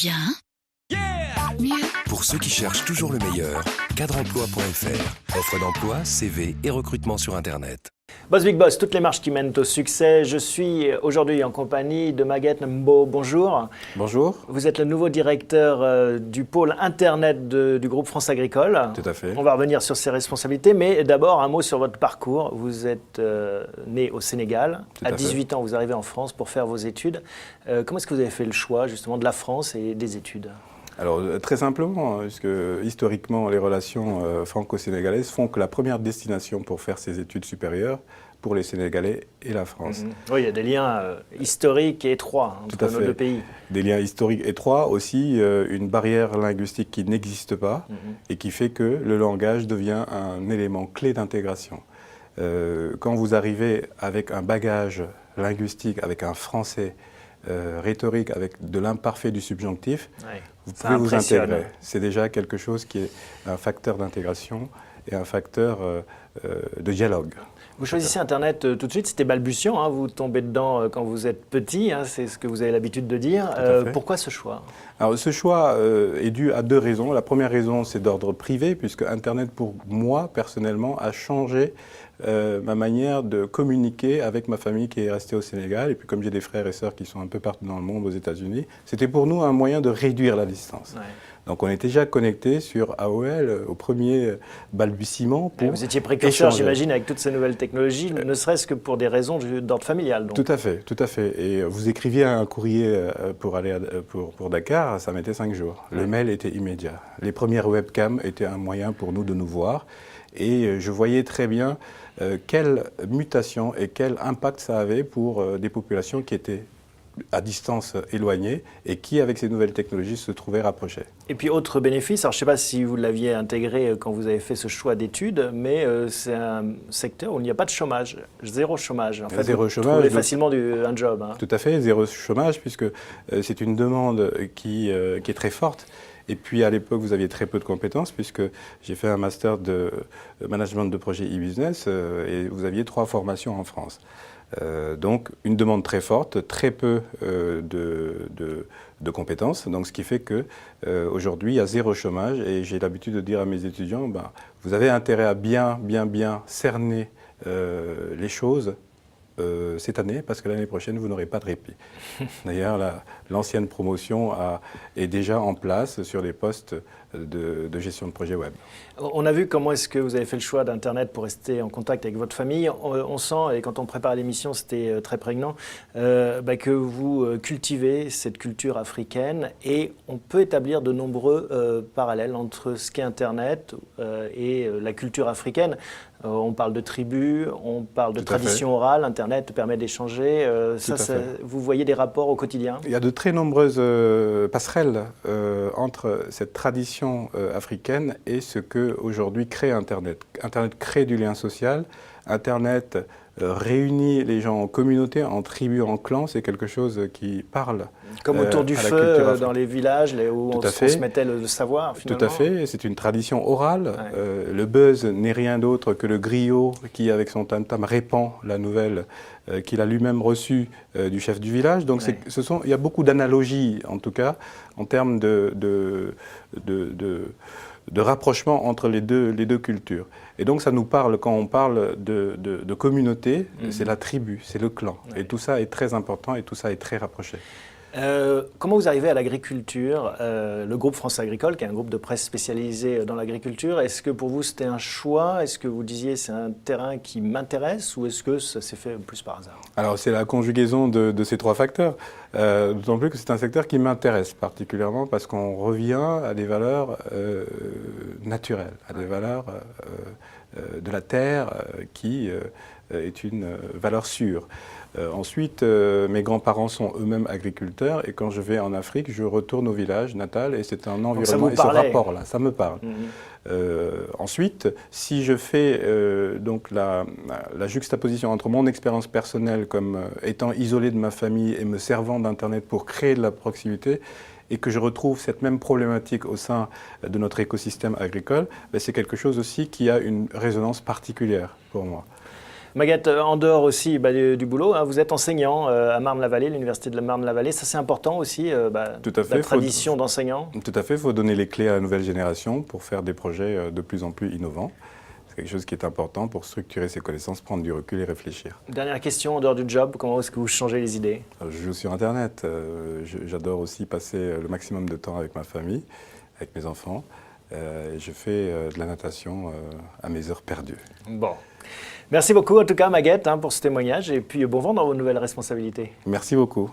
Bien. Mieux. Pour ceux qui cherchent toujours le meilleur, cadreemploi.fr. Offre d'emploi, CV et recrutement sur Internet. Boss Big Boss, toutes les marches qui mènent au succès. Je suis aujourd'hui en compagnie de Maguette Mbo. Bonjour. Bonjour. Vous êtes le nouveau directeur du pôle Internet du groupe France Agricole. Tout à fait. On va revenir sur ses responsabilités, mais d'abord un mot sur votre parcours. Vous êtes né au Sénégal. À 18 ans, vous arrivez en France pour faire vos études. Comment est-ce que vous avez fait le choix justement de la France et des études ? Alors très simplement, puisque historiquement les relations franco-sénégalaises font que la première destination pour faire ses études supérieures pour les Sénégalais est la France. Oui, il y a des liens historiques et étroits entre nos deux pays. Des liens historiques étroits, aussi une barrière linguistique qui n'existe pas et qui fait que le langage devient un élément clé d'intégration. Quand vous arrivez avec un bagage linguistique, avec un français rhétorique, avec de l'imparfait du subjonctif, vous pouvez vous intégrer. C'est déjà quelque chose qui est un facteur d'intégration et un facteur de dialogue. Vous choisissez Internet tout de suite, c'était balbutiant, vous tombez dedans quand vous êtes petit, c'est ce que vous avez l'habitude de dire. Pourquoi ce choix ? Alors ce choix est dû à deux raisons. La première raison, c'est d'ordre privé, puisque Internet, pour moi, personnellement, a changé ma manière de communiquer avec ma famille qui est restée au Sénégal. Et puis comme j'ai des frères et sœurs qui sont un peu partout dans le monde, aux États-Unis, c'était pour nous un moyen de réduire la distance. Ouais. Donc on était déjà connectés sur AOL au premier balbutiement pour Vous étiez précurseur, j'imagine, avec toutes ces nouvelles technologies, ne serait-ce que pour des raisons d'ordre familial. Donc. Tout à fait, tout à fait. Et vous écriviez un courrier pour aller pour Dakar, ça mettait 5 jours. Le mail était immédiat. Les premières webcams étaient un moyen pour nous de nous voir. Et je voyais très bien quelle mutation et quel impact ça avait pour des populations qui étaient à distance éloignée et qui, avec ces nouvelles technologies, se trouvaient rapprochées. Et puis, autre bénéfice, alors je ne sais pas si vous l'aviez intégré quand vous avez fait ce choix d'études, mais c'est un secteur où il n'y a pas de chômage, zéro chômage. En fait, zéro vous chômage. Trouvez facilement un job. Tout à fait, zéro chômage, puisque c'est une demande qui est très forte. Et puis à l'époque, vous aviez très peu de compétences, puisque j'ai fait un master de management de projet e-business et vous aviez 3 formations en France. Donc une demande très forte, très peu de compétences, donc ce qui fait que aujourd'hui il y a zéro chômage et j'ai l'habitude de dire à mes étudiants, vous avez intérêt à bien cerner les choses cette année, parce que l'année prochaine, vous n'aurez pas de répit. D'ailleurs, l'ancienne promotion est déjà en place sur les postes de gestion de projet web. On a vu comment est-ce que vous avez fait le choix d'Internet pour rester en contact avec votre famille. On sent, et quand on prépare l'émission, c'était très prégnant, que vous cultivez cette culture africaine et on peut établir de nombreux parallèles entre ce qu'est Internet et la culture africaine. On parle de tribus, on parle de tradition orale, Internet permet d'échanger. Vous voyez des rapports au quotidien ? Il y a de très nombreuses passerelles entre cette tradition africaine et ce que aujourd'hui crée Internet. Internet crée du lien social, Internet réunit les gens en communauté, en tribus, en clans, c'est quelque chose qui parle. Comme autour du feu dans les villages où on se mettait le savoir finalement. Tout à fait, c'est une tradition orale. Ouais. Le buzz n'est rien d'autre que le griot qui, avec son tam-tam, répand la nouvelle qu'il a lui-même reçue du chef du village. Donc il y a beaucoup d'analogies, en tout cas, en termes de rapprochement entre les deux cultures. Et donc ça nous parle, quand on parle de communauté, c'est la tribu, c'est le clan. Et tout ça est très important et tout ça est très rapproché. Comment vous arrivez à l'agriculture, le groupe France Agricole, qui est un groupe de presse spécialisé dans l'agriculture, est-ce que pour vous c'était un choix ? Est-ce que vous disiez c'est un terrain qui m'intéresse ou est-ce que ça s'est fait plus par hasard ? Alors c'est la conjugaison de ces 3 facteurs, d'autant plus que c'est un secteur qui m'intéresse particulièrement parce qu'on revient à des valeurs naturelles, à des valeurs de la terre qui est une valeur sûre. Ensuite, mes grands-parents sont eux-mêmes agriculteurs et quand je vais en Afrique, je retourne au village natal et c'est un environnement et ce rapport-là, ça me parle. Ensuite, si je fais donc la juxtaposition entre mon expérience personnelle comme étant isolé de ma famille et me servant d'Internet pour créer de la proximité, et que je retrouve cette même problématique au sein de notre écosystème agricole, c'est quelque chose aussi qui a une résonance particulière pour moi. Maguette, en dehors aussi du boulot, hein, vous êtes enseignant à Marne-la-Vallée, l'université de la Marne-la-Vallée. Ça, c'est important aussi, Tout à fait, la tradition d'enseignant. Tout à fait, il faut donner les clés à la nouvelle génération pour faire des projets de plus en plus innovants. C'est quelque chose qui est important pour structurer ses connaissances, prendre du recul et réfléchir. Dernière question, en dehors du job, comment est-ce que vous changez les idées? Je joue sur Internet. J'adore aussi passer le maximum de temps avec ma famille, avec mes enfants. Je fais de la natation à mes heures perdues. Bon. Merci beaucoup en tout cas Maguette pour ce témoignage et puis bon vent dans vos nouvelles responsabilités. Merci beaucoup.